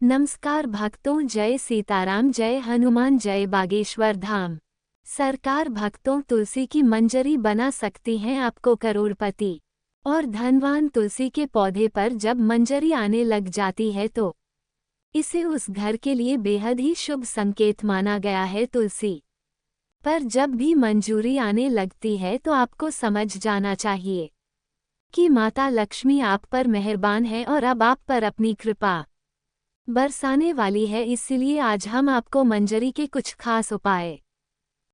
नमस्कार भक्तों, जय सीताराम, जय हनुमान, जय बागेश्वर धाम। सरकार भक्तों, तुलसी की मंजरी बना सकती हैं आपको करोड़पति और धनवान। तुलसी के पौधे पर जब मंजरी आने लग जाती है तो इसे उस घर के लिए बेहद ही शुभ संकेत माना गया है। तुलसी पर जब भी मंजूरी आने लगती है तो आपको समझ जाना चाहिए कि माता लक्ष्मी आप पर मेहरबान है और अब आप पर अपनी कृपा बरसाने वाली है। इसलिए आज हम आपको मंजरी के कुछ खास उपाय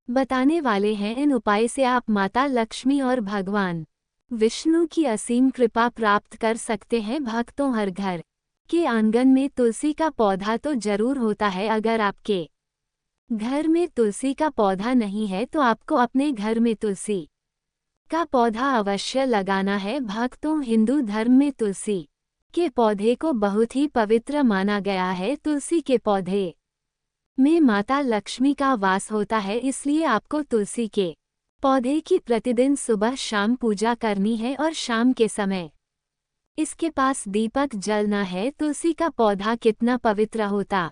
बताने वाले हैं। इन उपाय से आप माता लक्ष्मी और भगवान विष्णु की असीम कृपा प्राप्त कर सकते हैं। भक्तों, हर घर के आंगन में तुलसी का पौधा तो जरूर होता है। अगर आपके घर में तुलसी का पौधा नहीं है तो आपको अपने घर में तुलसी का पौधा अवश्य लगाना है। भक्तों, हिंदू धर्म में तुलसी के पौधे को बहुत ही पवित्र माना गया है। तुलसी के पौधे में माता लक्ष्मी का वास होता है, इसलिए आपको तुलसी के पौधे की प्रतिदिन सुबह शाम पूजा करनी है और शाम के समय इसके पास दीपक जलना है। तुलसी का पौधा कितना पवित्र होता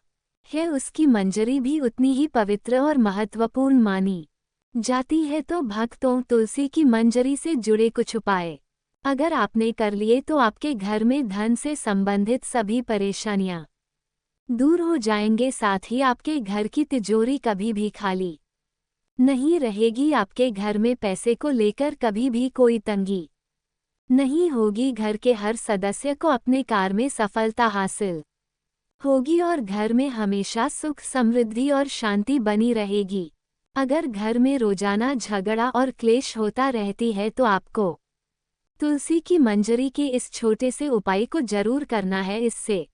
है, उसकी मंजरी भी उतनी ही पवित्र और महत्वपूर्ण मानी जाती है। तो भक्तों, तुलसी की मंजरी से जुड़े कुछ उपाय अगर आपने कर लिए तो आपके घर में धन से संबंधित सभी परेशानियां दूर हो जाएंगे। साथ ही आपके घर की तिजोरी कभी भी खाली नहीं रहेगी। आपके घर में पैसे को लेकर कभी भी कोई तंगी नहीं होगी। घर के हर सदस्य को अपने कार्य में सफलता हासिल होगी और घर में हमेशा सुख, समृद्धि और शांति बनी रहेगी। अगर घर में रोजाना झगड़ा और क्लेश होता रहती है तो आपको तुलसी की मंजरी के इस छोटे से उपाय को जरूर करना है। इससे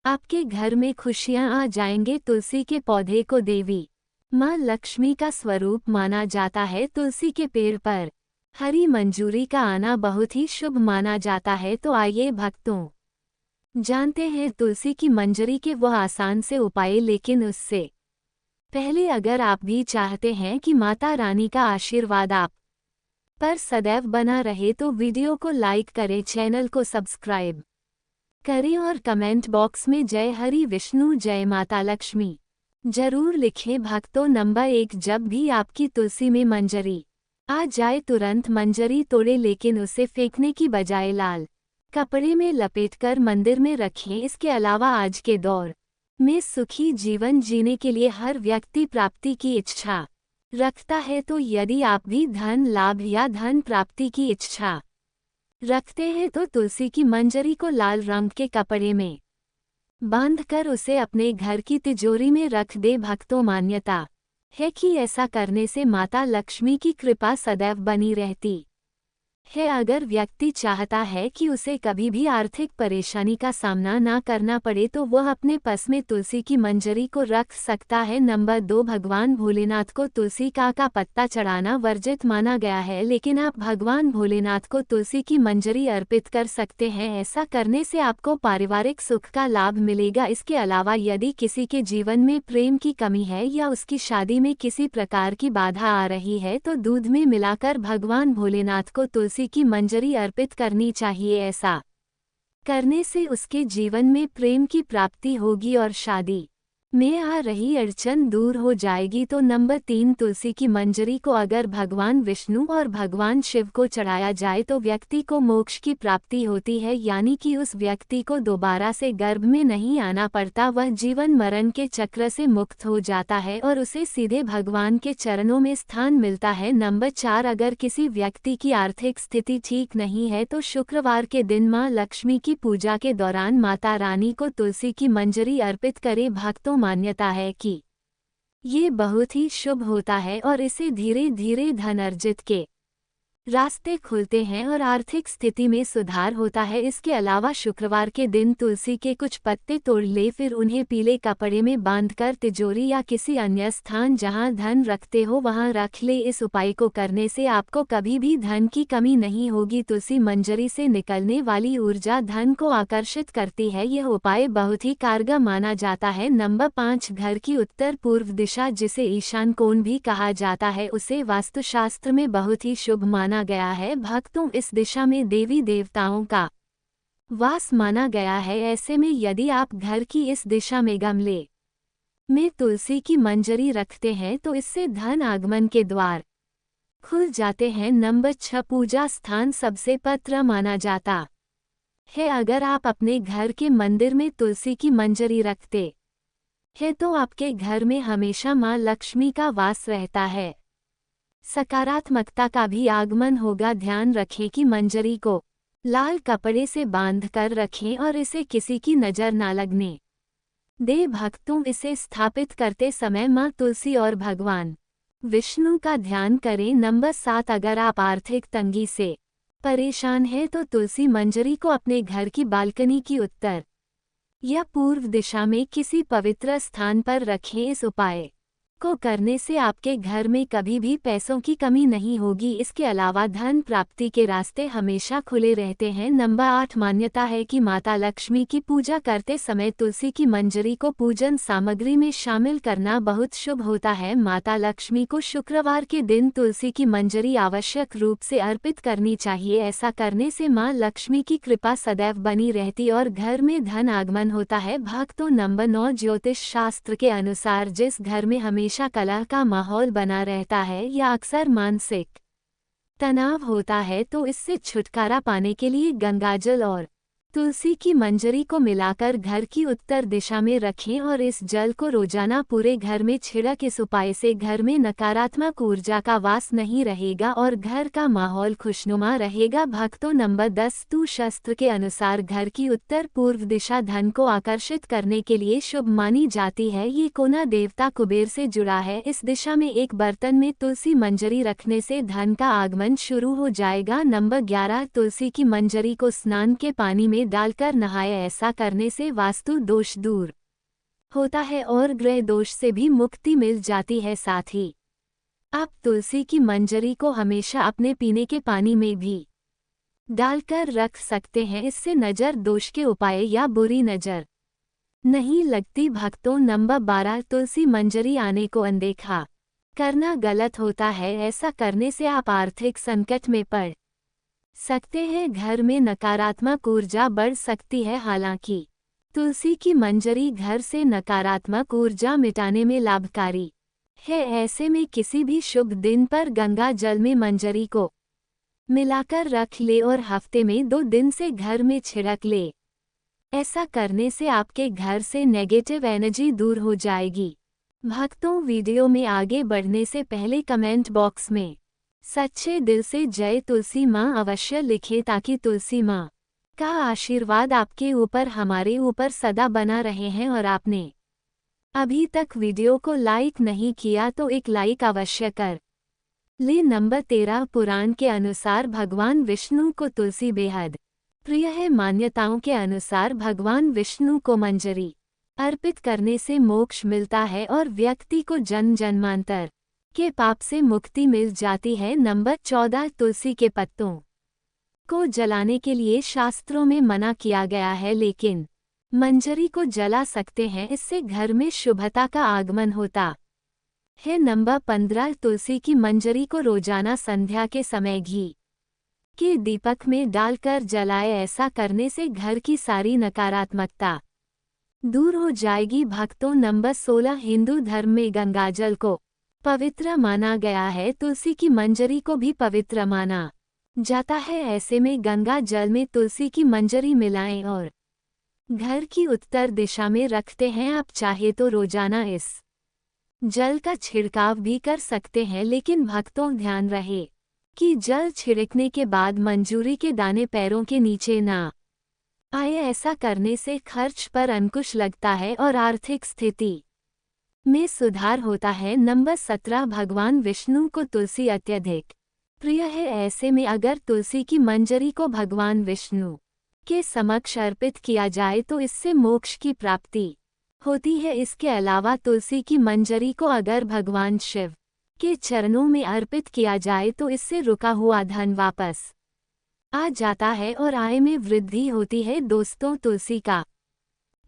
आपके घर में खुशियां आ जाएंगे। तुलसी के पौधे को देवी मां लक्ष्मी का स्वरूप माना जाता है। तुलसी के पेड़ पर हरी मंजूरी का आना बहुत ही शुभ माना जाता है। तो आइए भक्तों, जानते हैं तुलसी की मंजरी के वह आसान से उपाय। लेकिन उससे पहले अगर आप भी चाहते हैं कि माता रानी का आशीर्वाद आप पर सदैव बना रहे तो वीडियो को लाइक करें, चैनल को सब्सक्राइब करें और कमेंट बॉक्स में जय हरि विष्णु, जय माता लक्ष्मी जरूर लिखें। भक्तों, नंबर 1, जब भी आपकी तुलसी में मंजरी आ जाए तुरंत मंजरी तोड़े, लेकिन उसे फेंकने की बजाय लाल कपड़े में लपेटकर मंदिर में रखें। इसके अलावा आज के दौर में सुखी जीवन जीने के लिए हर व्यक्ति प्राप्ति की इच्छा रखता है। तो यदि आप भी धन लाभ या धन प्राप्ति की इच्छा रखते हैं तो तुलसी की मंजरी को लाल रंग के कपड़े में बांधकर उसे अपने घर की तिजोरी में रख दे। भक्तों, मान्यता है कि ऐसा करने से माता लक्ष्मी की कृपा सदैव बनी रहती है। अगर व्यक्ति चाहता है कि उसे कभी भी आर्थिक परेशानी का सामना ना करना पड़े तो वह अपने पास में तुलसी की मंजरी को रख सकता है। नंबर 2, भगवान भोलेनाथ को तुलसी का पत्ता चढ़ाना वर्जित माना गया है, लेकिन आप भगवान भोलेनाथ को तुलसी की मंजरी अर्पित कर सकते हैं। ऐसा करने से आपको पारिवारिक सुख का लाभ मिलेगा। इसके अलावा यदि किसी के जीवन में प्रेम की कमी है या उसकी शादी में किसी प्रकार की बाधा आ रही है तो दूध में मिलाकर भगवान भोलेनाथ को तुलसी की मंजरी अर्पित करनी चाहिए। ऐसा करने से उसके जीवन में प्रेम की प्राप्ति होगी और शादी में आ रही अड़चन दूर हो जाएगी। तो नंबर 3, तुलसी की मंजरी को अगर भगवान विष्णु और भगवान शिव को चढ़ाया जाए तो व्यक्ति को मोक्ष की प्राप्ति होती है, यानी कि उस व्यक्ति को दोबारा से गर्भ में नहीं आना पड़ता। वह जीवन मरण के चक्र से मुक्त हो जाता है और उसे सीधे भगवान के चरणों में स्थान मिलता है। नंबर 4, अगर किसी व्यक्ति की आर्थिक स्थिति ठीक नहीं है तो शुक्रवार के दिन मां लक्ष्मी की पूजा के दौरान माता रानी को तुलसी की मंजरी अर्पित करें। भक्तों, मान्यता है कि ये बहुत ही शुभ होता है और इससे धीरे धीरे धन अर्जित के रास्ते खुलते हैं और आर्थिक स्थिति में सुधार होता है। इसके अलावा शुक्रवार के दिन तुलसी के कुछ पत्ते तोड़ ले, फिर उन्हें पीले कपड़े में बांधकर तिजोरी या किसी अन्य स्थान जहां धन रखते हो वहां रख ले। इस उपाय को करने से आपको कभी भी धन की कमी नहीं होगी। तुलसी मंजरी से निकलने वाली ऊर्जा धन को आकर्षित करती है। यह उपाय बहुत ही कारगर माना जाता है। नंबर 5, घर की उत्तर पूर्व दिशा, जिसे ईशान कोण भी कहा जाता है, उसे वास्तुशास्त्र में बहुत ही शुभ माना गया है। भक्तों, इस दिशा में देवी देवताओं का वास माना गया है। ऐसे में यदि आप घर की इस दिशा में गमले में तुलसी की मंजरी रखते हैं तो इससे धन आगमन के द्वार खुल जाते हैं। नंबर 6, पूजा स्थान सबसे पवित्र माना जाता है। अगर आप अपने घर के मंदिर में तुलसी की मंजरी रखते हैं तो आपके घर में हमेशा मां लक्ष्मी का वास रहता है, सकारात्मकता का भी आगमन होगा। ध्यान रखें कि मंजरी को लाल कपड़े से बांधकर रखें और इसे किसी की नज़र ना लगने दे। भक्तों, इसे स्थापित करते समय मां तुलसी और भगवान विष्णु का ध्यान करें। नंबर 7, अगर आप आर्थिक तंगी से परेशान हैं तो तुलसी मंजरी को अपने घर की बालकनी की उत्तर या पूर्व दिशा में किसी पवित्र स्थान पर रखें। इस उपाय को करने से आपके घर में कभी भी पैसों की कमी नहीं होगी। इसके अलावा धन प्राप्ति के रास्ते हमेशा खुले रहते हैं। नंबर 8, मान्यता है कि माता लक्ष्मी की पूजा करते समय तुलसी की मंजरी को पूजन सामग्री में शामिल करना बहुत शुभ होता है। माता लक्ष्मी को शुक्रवार के दिन तुलसी की मंजरी आवश्यक रूप से अर्पित करनी चाहिए। ऐसा करने से मां लक्ष्मी की कृपा सदैव बनी रहती और घर में धन आगमन होता है। भक्तों, नंबर 9, ज्योतिष शास्त्र के अनुसार जिस घर में हमेशा कलह का माहौल बना रहता है या अक्सर मानसिक तनाव होता है तो इससे छुटकारा पाने के लिए गंगाजल और तुलसी की मंजरी को मिलाकर घर की उत्तर दिशा में रखें और इस जल को रोजाना पूरे घर में छिड़क। इस उपाय से घर में नकारात्मक ऊर्जा का वास नहीं रहेगा और घर का माहौल खुशनुमा रहेगा। भक्तों, नंबर 10, स्तु शास्त्र के अनुसार घर की उत्तर पूर्व दिशा धन को आकर्षित करने के लिए शुभ मानी जाती है। ये कोना देवता कुबेर से जुड़ा है। इस दिशा में एक बर्तन में तुलसी मंजरी रखने से धन का आगमन शुरू हो जाएगा। नंबर 11, तुलसी की मंजरी को स्नान के पानी में डालकर नहाए। ऐसा करने से वास्तु दोष दूर होता है और ग्रह दोष से भी मुक्ति मिल जाती है। साथ ही आप तुलसी की मंजरी को हमेशा अपने पीने के पानी में भी डालकर रख सकते हैं। इससे नज़र दोष के उपाय या बुरी नज़र नहीं लगती। भक्तों, नंबर 12, तुलसी मंजरी आने को अनदेखा करना गलत होता है। ऐसा करने से आप आर्थिक संकट में पड़ सकते हैं। घर में नकारात्मक ऊर्जा बढ़ सकती है। हालांकि तुलसी की मंजरी घर से नकारात्मक ऊर्जा मिटाने में लाभकारी है। ऐसे में किसी भी शुभ दिन पर गंगा जल में मंजरी को मिलाकर रख ले और हफ्ते में 2 दिन से घर में छिड़क ले। ऐसा करने से आपके घर से नेगेटिव एनर्जी दूर हो जाएगी। भक्तों, वीडियो में आगे बढ़ने से पहले कमेंट बॉक्स में सच्चे दिल से जय तुलसी मां अवश्य लिखें ताकि तुलसी मां का आशीर्वाद आपके ऊपर हमारे ऊपर सदा बना रहे हैं। और आपने अभी तक वीडियो को लाइक नहीं किया तो एक लाइक अवश्य कर ले। नंबर 13, पुराण के अनुसार भगवान विष्णु को तुलसी बेहद प्रिय है। मान्यताओं के अनुसार भगवान विष्णु को मंजरी अर्पित करने से मोक्ष मिलता है और व्यक्ति को जन्म जन्मांतर के पाप से मुक्ति मिल जाती है। नंबर 14, तुलसी के पत्तों को जलाने के लिए शास्त्रों में मना किया गया है, लेकिन मंजरी को जला सकते हैं। इससे घर में शुभता का आगमन होता है। नंबर 15, तुलसी की मंजरी को रोजाना संध्या के समय घी के दीपक में डालकर जलाए। ऐसा करने से घर की सारी नकारात्मकता दूर हो जाएगी। भक्तों, नंबर 16, हिंदू धर्म में गंगाजल को पवित्र माना गया है। तुलसी की मंजरी को भी पवित्र माना जाता है। ऐसे में गंगा जल में तुलसी की मंजरी मिलाएं और घर की उत्तर दिशा में रखते हैं। आप चाहे तो रोजाना इस जल का छिड़काव भी कर सकते हैं, लेकिन भक्तों ध्यान रहे कि जल छिड़कने के बाद मंजूरी के दाने पैरों के नीचे ना आए। ऐसा करने से खर्च पर अंकुश लगता है और आर्थिक स्थिति में सुधार होता है। नंबर 17, भगवान विष्णु को तुलसी अत्यधिक प्रिय है। ऐसे में अगर तुलसी की मंजरी को भगवान विष्णु के समक्ष अर्पित किया जाए तो इससे मोक्ष की प्राप्ति होती है। इसके अलावा तुलसी की मंजरी को अगर भगवान शिव के चरणों में अर्पित किया जाए तो इससे रुका हुआ धन वापस आ जाता है और आय में वृद्धि होती है। दोस्तों, तुलसी का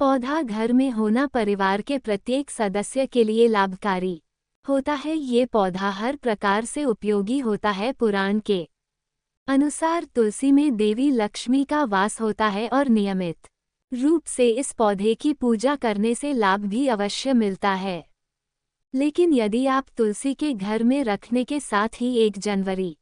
पौधा घर में होना परिवार के प्रत्येक सदस्य के लिए लाभकारी होता है। ये पौधा हर प्रकार से उपयोगी होता है। पुराण के अनुसार तुलसी में देवी लक्ष्मी का वास होता है और नियमित रूप से इस पौधे की पूजा करने से लाभ भी अवश्य मिलता है। लेकिन यदि आप तुलसी के घर में रखने के साथ ही 1 जनवरी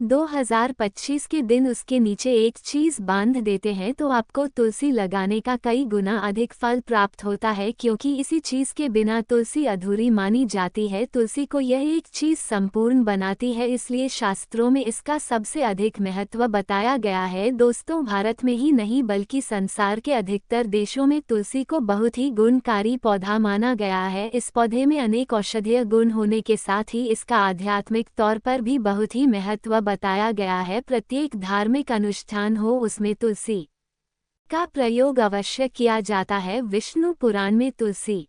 2025 के दिन उसके नीचे एक चीज बांध देते हैं तो आपको तुलसी लगाने का कई गुना अधिक फल प्राप्त होता है, क्योंकि इसी चीज के बिना तुलसी अधूरी मानी जाती है। तुलसी को यह एक चीज संपूर्ण बनाती है, इसलिए शास्त्रों में इसका सबसे अधिक महत्व बताया गया है। दोस्तों, भारत में ही नहीं बल्कि संसार के अधिकतर देशों में तुलसी को बहुत ही गुणकारी पौधा माना गया है। इस पौधे में अनेक औषधीय गुण होने के साथ ही इसका आध्यात्मिक तौर पर भी बहुत ही महत्व बताया गया है। प्रत्येक धार्मिक अनुष्ठान हो उसमें तुलसी का प्रयोग अवश्य किया जाता है। विष्णु पुराण में तुलसी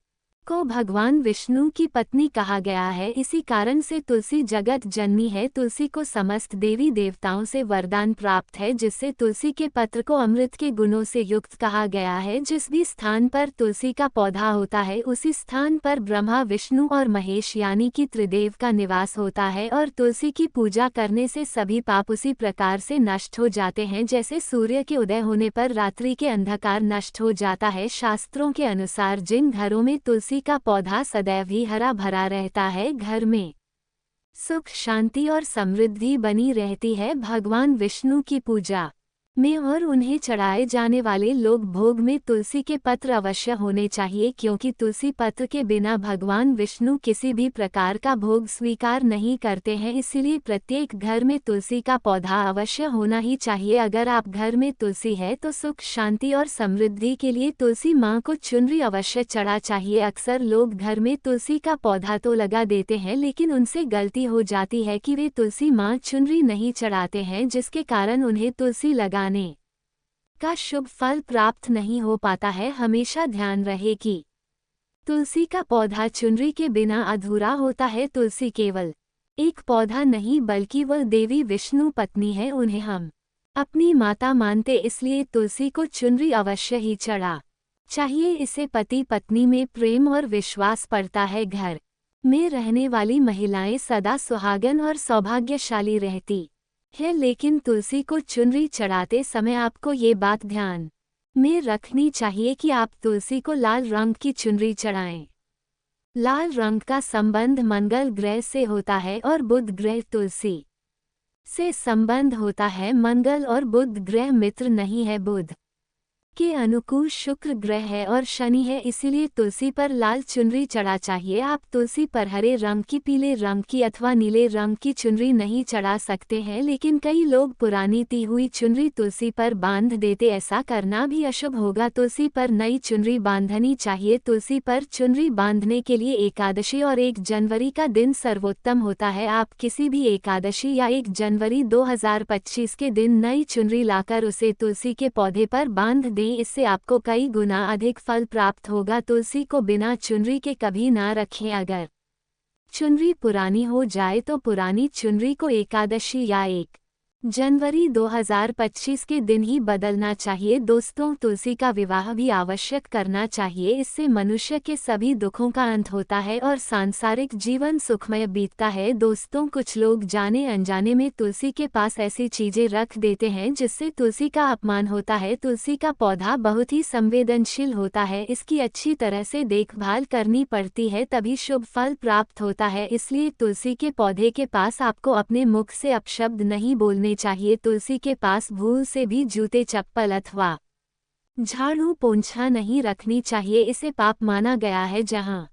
को भगवान विष्णु की पत्नी कहा गया है, इसी कारण से तुलसी जगत जननी है। तुलसी को समस्त देवी देवताओं से वरदान प्राप्त है, जिससे तुलसी के पत्र को अमृत के गुणों से युक्त कहा गया है। जिस भी स्थान पर तुलसी का पौधा होता है उसी स्थान पर ब्रह्मा, विष्णु और महेश यानी कि त्रिदेव का निवास होता है। और तुलसी की पूजा करने से सभी पाप उसी प्रकार से नष्ट हो जाते हैं जैसे सूर्य के उदय होने पर रात्रि के अंधकार नष्ट हो जाता है। शास्त्रों के अनुसार जिन घरों में तुलसी का पौधा सदैव ही हरा भरा रहता है, घर में सुख, शांति और समृद्धि बनी रहती है। भगवान विष्णु की पूजा में और उन्हें चढ़ाए जाने वाले लोग भोग में तुलसी के पत्र अवश्य होने चाहिए, क्योंकि तुलसी पत्र के बिना भगवान विष्णु किसी भी प्रकार का भोग स्वीकार नहीं करते हैं। इसीलिए प्रत्येक घर में तुलसी का पौधा अवश्य होना ही चाहिए। अगर आप घर में तुलसी है तो सुख, शांति और समृद्धि के लिए तुलसी माँ को चुनरी अवश्य चढ़ा चाहिए। अक्सर लोग घर में तुलसी का पौधा तो लगा देते हैं, लेकिन उनसे गलती हो जाती है कि वे तुलसी माँ चुनरी नहीं चढ़ाते हैं, जिसके कारण उन्हें तुलसी लगाने का शुभ फल प्राप्त नहीं हो पाता है। हमेशा ध्यान रहे कि तुलसी का पौधा चुनरी के बिना अधूरा होता है। तुलसी केवल एक पौधा नहीं बल्कि वह देवी विष्णु पत्नी है, उन्हें हम अपनी माता मानते, इसलिए तुलसी को चुनरी अवश्य ही चढ़ा चाहिए। इसे पति पत्नी में प्रेम और विश्वास बढ़ता है। घर में रहने वाली महिलाएं सदा सुहागन और सौभाग्यशाली रहती है। लेकिन तुलसी को चुनरी चढ़ाते समय आपको ये बात ध्यान में रखनी चाहिए कि आप तुलसी को लाल रंग की चुनरी चढ़ाएं। लाल रंग का संबंध मंगल ग्रह से होता है और बुध ग्रह तुलसी से संबंध होता है। मंगल और बुध ग्रह मित्र नहीं है, बुध के अनुकूल शुक्र ग्रह है और शनि है, इसीलिए तुलसी पर लाल चुनरी चढ़ा चाहिए। आप तुलसी पर हरे रंग की, पीले रंग की अथवा नीले रंग की चुनरी नहीं चढ़ा सकते हैं, लेकिन कई लोग पुरानी ती हुई चुनरी तुलसी पर बांध देते। ऐसा करना भी अशुभ होगा। तुलसी पर नई चुनरी बांधनी चाहिए। तुलसी पर चुनरी बांधने के लिए एकादशी और 1 जनवरी का दिन सर्वोत्तम होता है। आप किसी भी एकादशी या 1 जनवरी 2025 के दिन नई चुनरी लाकर उसे तुलसी के पौधे पर बांध दें, इससे आपको कई गुना अधिक फल प्राप्त होगा। तुलसी को बिना चुनरी के कभी ना रखें। अगर चुनरी पुरानी हो जाए तो पुरानी चुनरी को एकादशी या 1 जनवरी 2025 के दिन ही बदलना चाहिए। दोस्तों, तुलसी का विवाह भी आवश्यक करना चाहिए, इससे मनुष्य के सभी दुखों का अंत होता है और सांसारिक जीवन सुखमय बीतता है। दोस्तों, कुछ लोग जाने अनजाने में तुलसी के पास ऐसी चीजें रख देते हैं जिससे तुलसी का अपमान होता है। तुलसी का पौधा बहुत ही संवेदनशील होता है, इसकी अच्छी तरह से देखभाल करनी पड़ती है, तभी शुभ फल प्राप्त होता है। इसलिए तुलसी के पौधे के पास आपको अपने मुख से अपशब्द नहीं बोलने चाहिए। तुलसी के पास भूल से भी जूते, चप्पल अथवा झाड़ू पोंछा नहीं रखनी चाहिए, इसे पाप माना गया है। जहां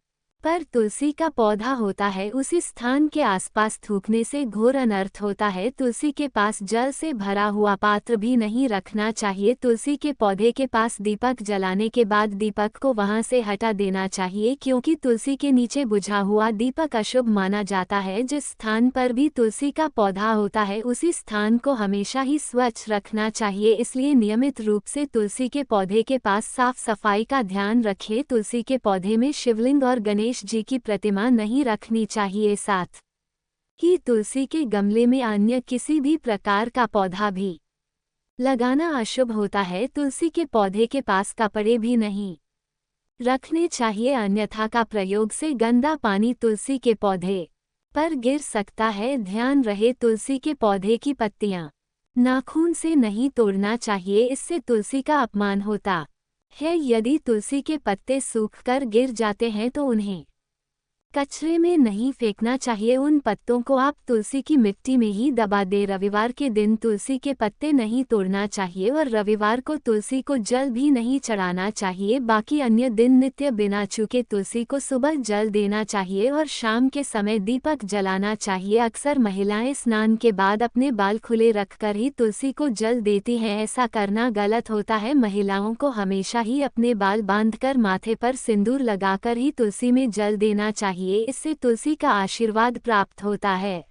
पर तुलसी का पौधा होता है उसी स्थान के आसपास थूकने से घोर अनर्थ होता है। तुलसी के पास जल से भरा हुआ पात्र भी नहीं रखना चाहिए। तुलसी के पौधे के पास दीपक जलाने के बाद दीपक को वहां से हटा देना चाहिए, क्योंकि तुलसी के नीचे बुझा हुआ दीपक अशुभ माना जाता है। जिस स्थान पर भी तुलसी का पौधा होता है उसी स्थान को हमेशा ही स्वच्छ रखना चाहिए, इसलिए नियमित रूप से तुलसी के पौधे के पास साफ सफाई का ध्यान रखें। तुलसी के पौधे में शिवलिंग और गणेश जी की प्रतिमा नहीं रखनी चाहिए। साथ ही तुलसी के गमले में अन्य किसी भी प्रकार का पौधा भी लगाना अशुभ होता है। तुलसी के पौधे के पास कपड़े भी नहीं रखने चाहिए, अन्यथा का प्रयोग से गंदा पानी तुलसी के पौधे पर गिर सकता है। ध्यान रहे, तुलसी के पौधे की पत्तियां नाखून से नहीं तोड़ना चाहिए, इससे तुलसी का अपमान होता है। यदि तुलसी के पत्ते सूखकर गिर जाते हैं तो उन्हें कचरे में नहीं फेंकना चाहिए, उन पत्तों को आप तुलसी की मिट्टी में ही दबा दें। रविवार के दिन तुलसी के पत्ते नहीं तोड़ना चाहिए और रविवार को तुलसी को जल भी नहीं चढ़ाना चाहिए। बाकी अन्य दिन नित्य बिना चूके तुलसी को सुबह जल देना चाहिए और शाम के समय दीपक जलाना चाहिए। अक्सर महिलाएं स्नान के बाद अपने बाल खुले रखकर ही तुलसी को जल देती हैं, ऐसा करना गलत होता है। महिलाओं को हमेशा ही अपने बाल बांधकर माथे पर सिंदूर लगाकर ही तुलसी में जल देना चाहिए, इससे तुलसी का आशीर्वाद प्राप्त होता है।